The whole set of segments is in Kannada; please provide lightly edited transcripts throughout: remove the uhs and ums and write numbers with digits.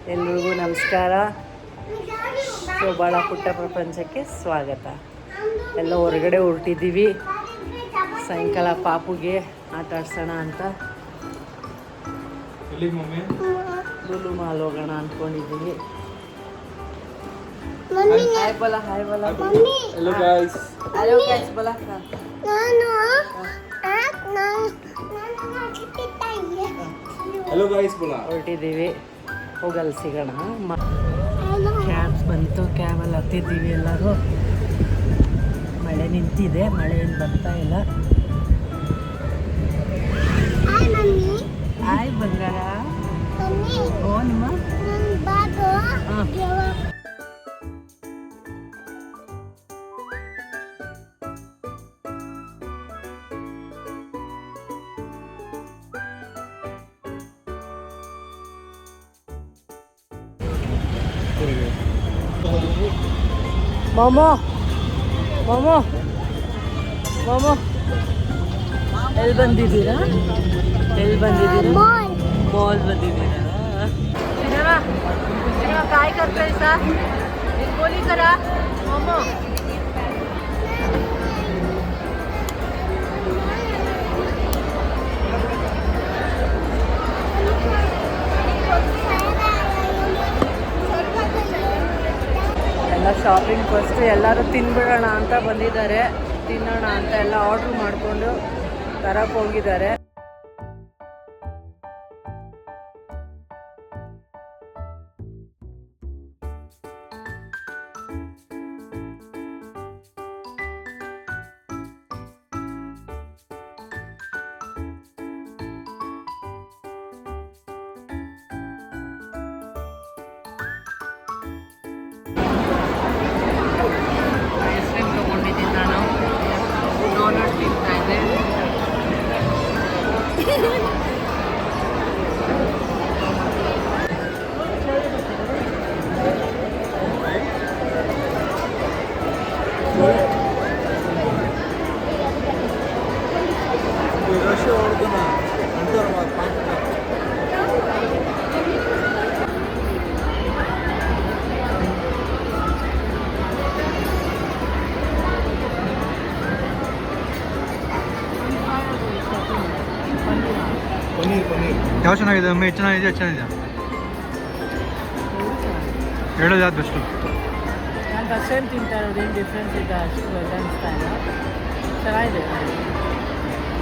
ಎಲ್ರಿಗೂ ನಮಸ್ಕಾರ. ಶೋಭಾಳ ಪುಟ್ಟ ಪ್ರಪಂಚಕ್ಕೆ ಸ್ವಾಗತ. ಎಲ್ಲ ಹೊರಗಡೆ ಹೊರಟಿದ್ದೀವಿ. ಸಾಯಂಕಾಲ ಪಾಪುಗೆ ಆಟ ಆಡ್ಸೋಣ ಅಂತ ಲೂಲು ಮಾಲ್ ಹೋಗೋಣ ಅಂದ್ಕೊಂಡಿದ್ದೀವಿ. ಹಾಯ್ ಬಲ ಹಾಯ್ ಬಲ. Hello guys. ಹಲೋ ಗೈಸ್ ಬಲ. Hello guys bola. ಹೊರಟಿದ್ದೀವಿ, ಹೋಗಲ್ಲಿ ಸಿಗೋಣ. ಕ್ಯಾಬ್ಸ್ ಬಂತು, ಕ್ಯಾಬಲ್ಲಿ ಹತ್ತಿದ್ದೀವಿ ಎಲ್ಲರೂ. ಮಳೆ ನಿಂತಿದೆ, ಮಳೆ ಏನು ಬರ್ತಾ ಇಲ್ಲ. ಹಾಯ್ ಬಂಗಾರ. ಓ ನಿಮ್ಮ ಮೊಮೋ ಮೊಮೋ ಮೊಮೋ ಎಲ್ಲಿ ಬಂದಿದ್ದೀರಾ? ಎಲ್ಲಿ ಬಂದಿದ್ದೀರಾ? ಮಾಲ್ ಬಂದಿದ್ದೀರಾ? ಸಿನಿಮಾ ಸಿನಿಮಾ काय करते ऐसा? गोली करा मोमो. ಎಲ್ಲ ಶಾಪಿಂಗ್ ಫಸ್ಟ್ ಎಲ್ಲರೂ ತಿನ್ಬಿಡೋಣ ಅಂತ ಬಂದಿದ್ದಾರೆ. ತಿನ್ನೋಣ ಅಂತ ಎಲ್ಲ ಆರ್ಡ್ರ್ ಮಾಡಿಕೊಂಡು ತರಕ್ಕೆ ಹೋಗಿದ್ದಾರೆ. ಐಸ್ ಕ್ರೀಮ್ ತೊಗೊಂಡಿದ್ದೀನಿ ನಾನು. ಡೋನಟ್ ತಿಂತಾ ಇದ್ದೆ. ಯಾವ ಚೆನ್ನಾಗಿದೆ ಅಮ್ಮ? ಚೆನ್ನಾಗಿದೆ ಚೆನ್ನಾಗಿದೆ. ಹೇಳೋದು ಯಾವ್ದು ಬೆಸ್ಟು? ನಾನು ಫಸ್ಟ್ ಟೈಮ್ ತಿಂತಾ ಇರೋದು. ಏನು ಡಿಫ್ರೆನ್ಸ್ ಇದೆ ಅಷ್ಟು ಅನಿಸ್ತಾ ಇಲ್ಲ. ಚೆನ್ನಾಗಿದೆ.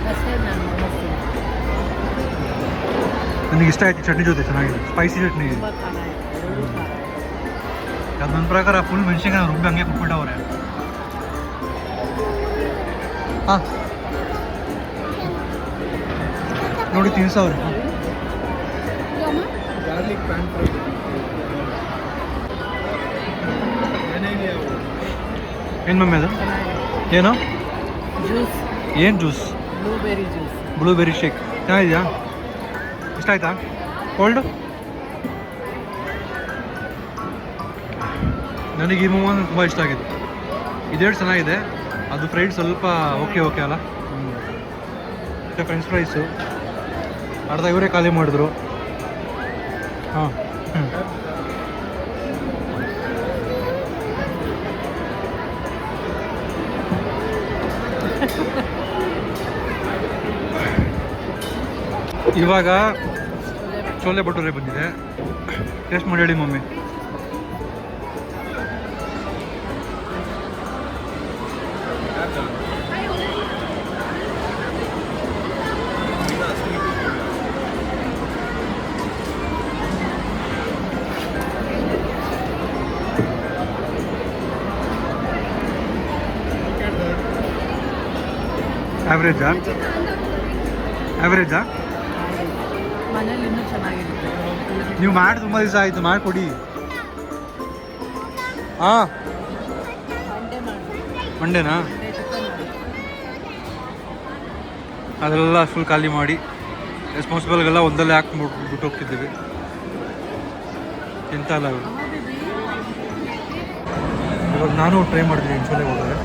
ಫಸ್ಟ್ ಟೈಮ್ ನಾನು ನೋಡ್ತೀನಿ. ನನಗೆ ಇಷ್ಟ ಆಯ್ತು. ಚಟ್ನಿ ಜೊತೆ ಚೆನ್ನಾಗಿದೆ, ಸ್ಪೈಸಿ ಚಟ್ನಿ ಇದೆ. ತುಂಬ ಚೆನ್ನಾಗಿದೆ, ಎರಡೂ ಖಾರ ಇದೆ. ಅದು ನನ್ನ ಪ್ರಕಾರ ಫುಲ್ ಮೆಣಸಿನ್ಕಾಯಿ ರುಬ್ಬಿ ಹಂಗೆ ಕೊಟ್ಬಿಟ್ಟವ್ರೆ. ಹಾಂ ನೋಡಿ ತಿನ್ಸವ್ರೆ. ಗಾರ್ಲಿಕ್ ಪ್ಯಾನ್ ಫ್ರೈ ಏನು ಮಮ್ಮಿ ಅದು? ಏನು ಜ್ಯೂಸ್? ಏನು juice? Blueberry juice. Blueberry shake ಚೆನ್ನಾಗಿದೆಯಾ? ಇಷ್ಟ ಆಯ್ತಾ? ಕೋಲ್ಡು? ನನಗೆ ಈ ಮೊಮೋ ತುಂಬ ಇಷ್ಟ ಆಗಿದೆ. ಇದೆರಡು ಚೆನ್ನಾಗಿದೆ. ಅದು ಫ್ರೈಡ್ ಸ್ವಲ್ಪ ಓಕೆ ಓಕೆ ಅಲ್ಲ. ಮತ್ತು ಫ್ರೆಂಚ್ ಫ್ರೈಸು ಅರ್ಧ ಇವರೇ ಖಾಲಿ ಮಾಡಿದ್ರು. ಹಾಂ ಇವಾಗ ಚೋಲೆ ಭಟೂರೆ ಬಂದಿದೆ. ಟೇಸ್ಟ್ ಮಾಡಿ ಹೇಳಿ ಮಮ್ಮಿ. ಆವ್ರೇಜಾ? ಆವ್ರೇಜಾ? ಮನೇಲಿ ಇನ್ನೂ ಚೆನ್ನಾಗಿರುತ್ತೆ. ನೀವು ಮಾಡಿ ತುಂಬ ದಿವಸ ಆಯಿತು, ಮಾಡಿಕೊಡಿ. ಹಾಂ ಮಂಡೇ ಮಾಡಿ. ಮಂಡೇನಾ? ಮಂಡೇ ಚಿಕನ್ ಮಾಡಿ. ಅದೆಲ್ಲ ಫುಲ್ ಖಾಲಿ ಮಾಡಿ ರೆಸ್ಪಾನ್ಸಿಬಲ್ಗೆಲ್ಲ ಒಂದಲ್ಲೇ ಬಿಟ್ಟು ಹೋಗ್ತಿದ್ದೀವಿ. ತಿಂತ ಇಲ್ಲ ಇವರು. ಇವಾಗ ನಾನು ಟ್ರೈ ಮಾಡಿದ್ದೀನಿ ಚೋಲೆ ಹೋದರೆ.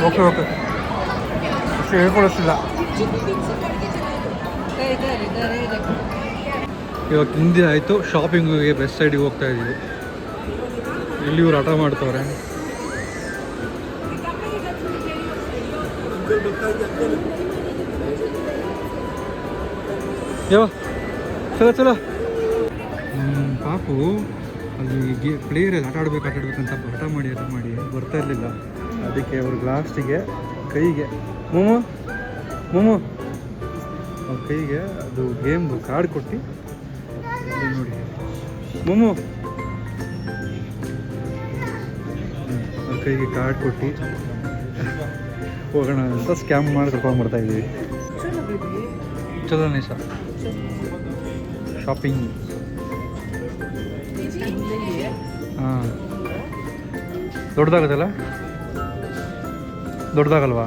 ಓಕೆ ಓಕೆ ಅಷ್ಟು ಹೇಳ್ಕೊಳ್ಳೋಷ್ಟಿಲ್ಲ. ಇವಾಗ ತಿಂಡಿ ಆಯಿತು, ಶಾಪಿಂಗಿಗೆ ಬೆಸ್ಟ್ ಸೈಡಿಗೆ ಹೋಗ್ತಾ ಇದ್ದೀವಿ. ಇಲ್ಲಿ ಇವ್ರು ಆಟ ಮಾಡ್ತವ್ರೆ. ಯಾವ ಚಲೋ ಚಲೋ. ಪಾಪು ಅಲ್ಲಿ ಪ್ಲೇಯರಲ್ಲಿ ಆಟ ಆಡ್ಬೇಕಂತ ಹಠ ಮಾಡಿ ಬರ್ತಾ ಇರಲಿಲ್ಲ. ಅದಕ್ಕೆ ಅವ್ರಿಗೆ ಲಾಸ್ಟಿಗೆ ಕೈಗೆ ಮೊಮೋ ಅವ್ರ ಕೈಗೆ ಅದು ಗೇಮ್ದು ಕಾರ್ಡ್ ಕೊಟ್ಟು ನೋಡಿ ಮೊಮೋ ಅವ್ರ ಕೈಗೆ ಕಾರ್ಡ್ ಕೊಟ್ಟು ಹೋಗೋಣ ಅಂತ ಸ್ಕ್ಯಾಮ್ ಮಾಡಿ ಕರ್ಕೊಂಡ್ಬರ್ತಾ ಇದ್ದೀವಿ. ಚಲೋ ನಿಸ ಶಾಪಿಂಗ್. ಹಾಂ ದೊಡ್ಡದಾಗತ್ತಲ್ಲ, ದೊಡ್ಡದಾಗಲ್ವಾ?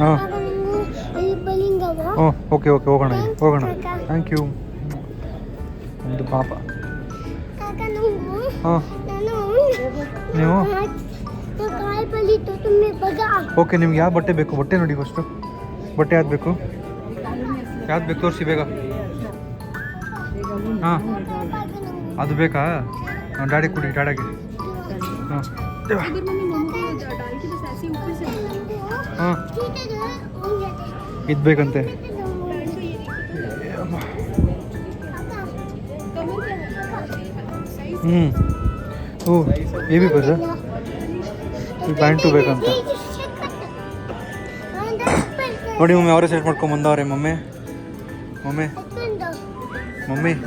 ಹಾಂ ಓಕೆ ಓಕೆ ಹೋಗೋಣ ಥ್ಯಾಂಕ್ ಯು. ಒಂದು ಪಾಪ. ಹಾಂ ನೀವು ಓಕೆ, ನಿಮ್ಗೆ ಯಾವ ಬಟ್ಟೆ ಬೇಕು? ಬಟ್ಟೆ ನೋಡಿ ಫಸ್ಟು. ಬಟ್ಟೆ ಯಾವ್ದು ಬೇಕು ತೋರಿಸಿ ಬೇಗ. ಹಾಂ ಅದು ಬೇಕಾ? ಡ್ಯಾಡಿ ಕೊಡಿ, ಡ್ಯಾಡಿಗೆ. ಹಾಂ ಹಾಂ ಇದು ಬೇಕಂತೆ. ಓ ಬೇಬಿ ಬರ ಈ ಪ್ಯಾಂಟು ಬೇಕಂತ ನೋಡಿ. ಮಮ್ಮಿ ಅವರೇ ಸೆಲೆಕ್ಟ್ ಮಾಡ್ಕೊಂಬಂದವ್ರೆ. ಮಮ್ಮಿ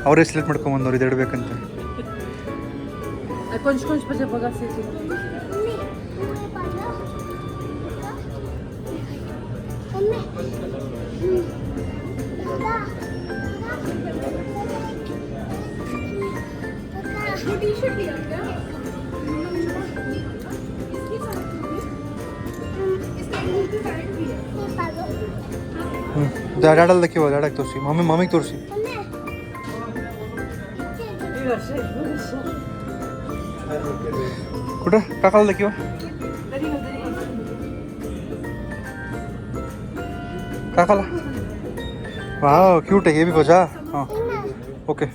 ಅವರೇ ಸೆಲೆಕ್ಟ್ ಮಾಡ್ಕೊಂಬಂದವ್ರು ಇದು ಇಡಬೇಕಂತ. ಡ್ಯಾಡಲ್ಲಿ ದಕ್ಕಿವ, ಡ್ಯಾಡಕ್ಕೆ ತೋರಿಸಿ. ಮಮ್ಮಿಗೆ ತೋರಿಸಿ. कुठं काकाला दाखव. काकाला वाव क्यूट आहे. हे बी बजा. हां ओके.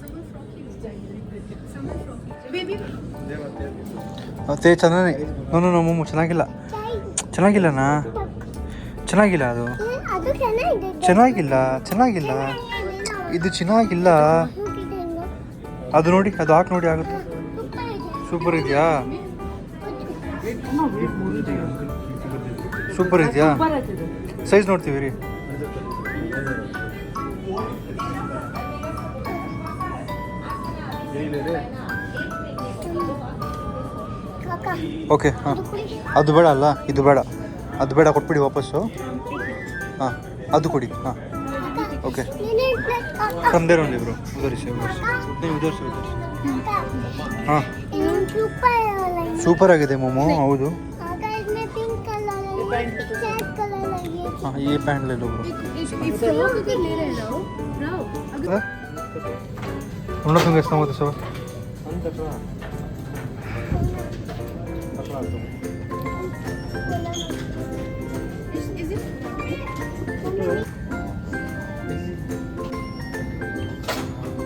ते ಚೆನ್ನಾಗಿ ನೋ ಮಮ್ಮು ಚೆನ್ನಾಗಿಲ್ಲನಾ? ಚೆನ್ನಾಗಿಲ್ಲ ಅದು ಚೆನ್ನಾಗಿಲ್ಲ ಇದು ಚೆನ್ನಾಗಿಲ್ಲ. ಅದು ನೋಡಿ, ಅದು ಹಾಕಿ ನೋಡಿ, ಆಗುತ್ತೆ. ಸೂಪರ್ ಇದೆಯಾ? ಸೂಪರ್ ಇದೆಯಾ? ಸೈಜ್ ನೋಡ್ತೀವಿ ರೀ. ಓಕೆ ಹಾಂ ಅದು ಬೇಡ ಅಲ್ಲ, ಇದು ಬೇಡ, ಅದು ಬೇಡ, ಕೊಟ್ಬಿಡಿ ವಾಪಸ್ಸು. ಹಾಂ ಅದು ಕೊಡಿ. ಹಾಂ ಓಕೆ ತಂದೆ ನೋಡಿ ಇವರು ಉದರಿಸಿ ನೀವು ಉದರಿಸಿ. ಹಾಂ ಸೂಪರ್ ಆಗಿದೆ ಮೋಮೋ. ಹೌದು ಹಾಂ ಈ ಪ್ಯಾಂಟ್ ले लो ब्रो. उन्होंने तुम कैसा होता सब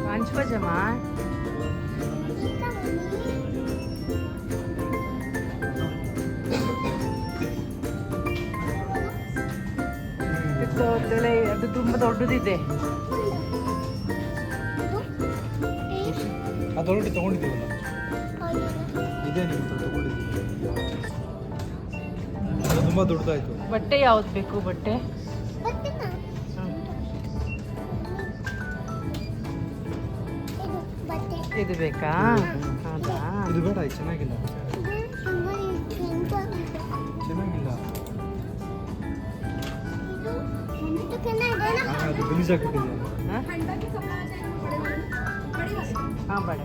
पांच बजे माँ ಅದು ತುಂಬಾ ದೊಡ್ಡದಿದೆ. ಅದು ಆಲ್ರೆಡಿ ತಗೊಂಡಿದ್ದೀವಲ್ಲ, ಇದೇ ನೀವು ತಗೊಂಡಿದ್ದೀವಿ. ತುಂಬ ದೊಡ್ಡದಾಯ್ತು. ಬಟ್ಟೆ ಯಾವ್ದು ಬೇಕು? ಬಟ್ಟೆ ಇದು ಬೇಕಾ? ಹೌದಾ? ಇದು ಬೇಡ, ಇದು ಚೆನ್ನಾಗಿಲ್ಲ. ಅದು ಗಲೀಜ್ ಹಾಕ್ಬಿಟ್ಟಿದೆ. ಹಾಂ ಬೇಡ,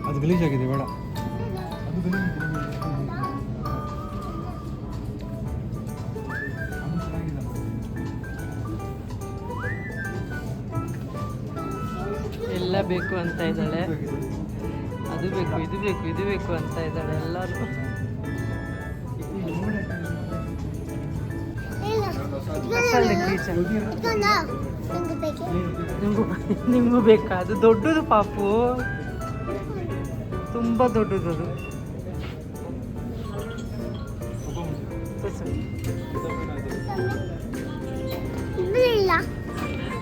ಅದು ಗಲೀಜಾಗಿದೆ, ಬೇಡ. ಅದು ಗಲೀಜ್ ಚೆನ್ನಾಗಿಲ್ಲ. ಬೇಕು ಅಂತ ಇದ್ದಾಳೆ. ಅದು ಬೇಕು, ಇದು ಬೇಕು, ಇದು ಬೇಕು ಅಂತ ಇದ್ದಾಳೆ ಎಲ್ಲರೂ. ನಿಮಗೂ ಬೇಕಾ? ಅದು ದೊಡ್ಡದು ಪಾಪು, ತುಂಬ ದೊಡ್ಡದು ಅದು.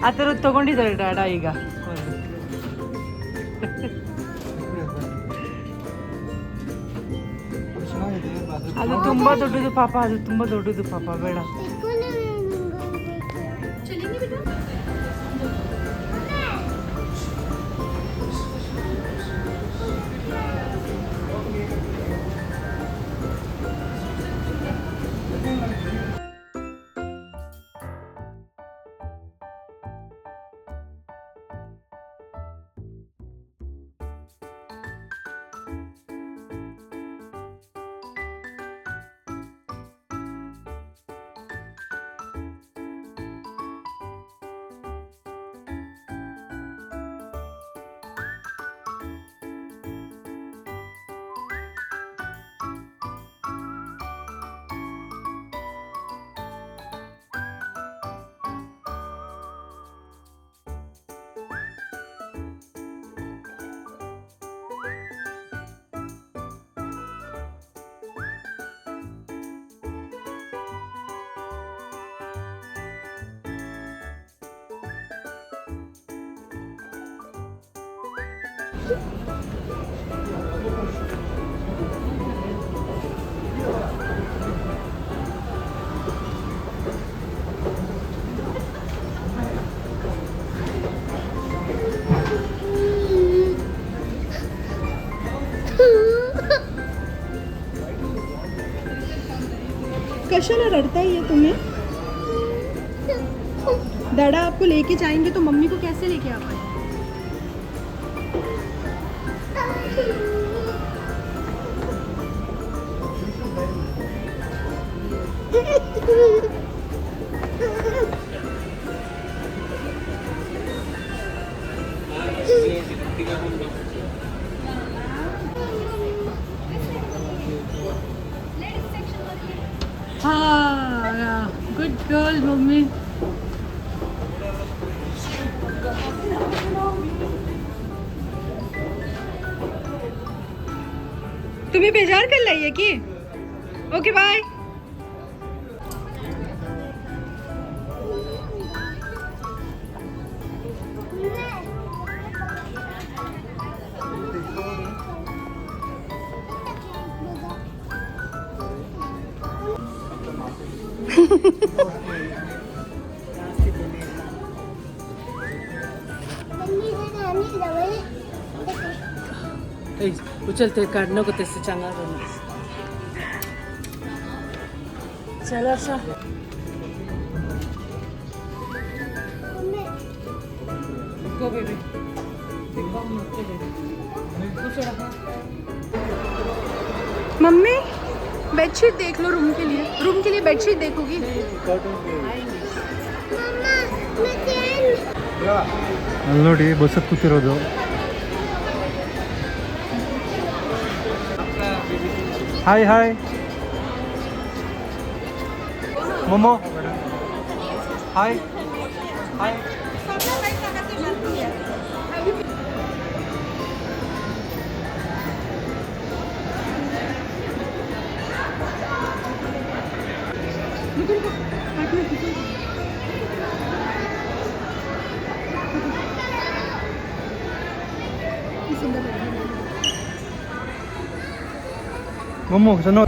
ಆ ಥರದ್ದು ತಗೊಂಡಿದ್ದಾರೆ ಡಾಡಾ ಈಗ. ಅದು ತುಂಬ ದೊಡ್ಡದು ಪಾಪ, ಅದು ತುಂಬ ದೊಡ್ಡದು ಪಾಪ, ಬೇಡ. कशाला रड़ता है ये तुम्हें? दादा आपको लेके जाएंगे तो मम्मी को कैसे लेके आ पाए? हाँ, गुड गर्ल मम्मी. तुम्हें बेजार कर लाई है कि? Okay bye. उचलते काढणं को तेच चांगला चला असा गो बेबी. मम्मी बेडशीट देख लो रूम के लिए बेडशीट देखोगी? ಅಲ್ಲಿ ನೋಡಿ ಬಸ್ಸಲ್ಲಿ ಕೂತಿರೋದು. Hi hi Momo. Hi hi. Momo सुनो.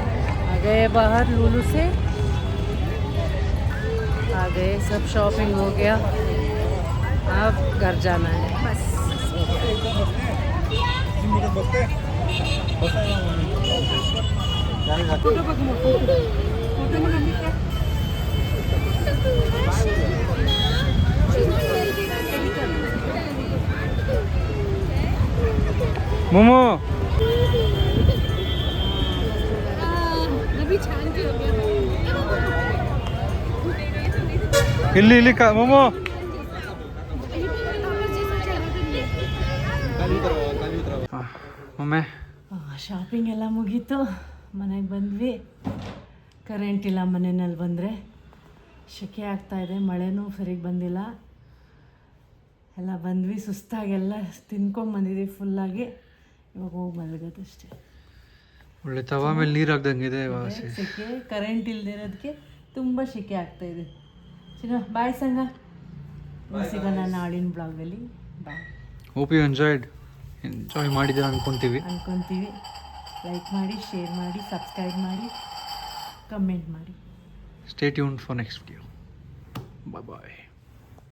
आ गए बाहर लूलू से, आ गए, सब शॉपिंग हो गया, अब घर जाना है बस. मोमो ಇಲ್ಲಿ ಇಲ್ಲಿ ಮೊಮೋ ಒಮ್ಮೆ ಶಾಪಿಂಗ್ ಎಲ್ಲ ಮುಗೀತು, ಮನೆಗೆ ಬಂದ್ವಿ. ಕರೆಂಟ್ ಇಲ್ಲ ಮನೆಯಲ್ಲಿ ಬಂದರೆ, ಸೆಕೆ ಆಗ್ತಾಯಿದೆ, ಮಳೆನೂ ಸರಿಗೆ ಬಂದಿಲ್ಲ. ಎಲ್ಲ ಬಂದ್ವಿ, ಸುಸ್ತಾಗೆಲ್ಲ ತಿನ್ಕೊಂಬಂದಿದ್ವಿ ಫುಲ್ಲಾಗಿ. ಇವಾಗ ಹೋಗಿ ಮಲಗೋದಷ್ಟೇ. ಒಳ್ಳೆ ತವಾ ಮೇಲೆ ನೀರು ಹಾಕ್ದಂಗಿದೆ. ಸೆಕೆ, ಕರೆಂಟ್ ಇಲ್ದಿರೋದಕ್ಕೆ ತುಂಬ ಸೆಕೆ ಆಗ್ತಾಯಿದೆ. ಚಿನ್ನ ಬಾಯ್ ಸಂಗ, ಸಿಗೋಣ ನಾಳಿನ ಬ್ಲಾಗಲ್ಲಿ. ಬಾಯ್. ಹೋಪ್ ಯು ಎಂಜಾಯ್ ಮಾಡಿದ್ದೀರಾ ಅನ್ಕೊಂತೀವಿ. ಲೈಕ್ ಮಾಡಿ, ಶೇರ್ ಮಾಡಿ, ಸಬ್ಸ್ಕ್ರೈಬ್ ಮಾಡಿ, ಕಮೆಂಟ್ ಮಾಡಿ. Stay tuned for next video. Bye.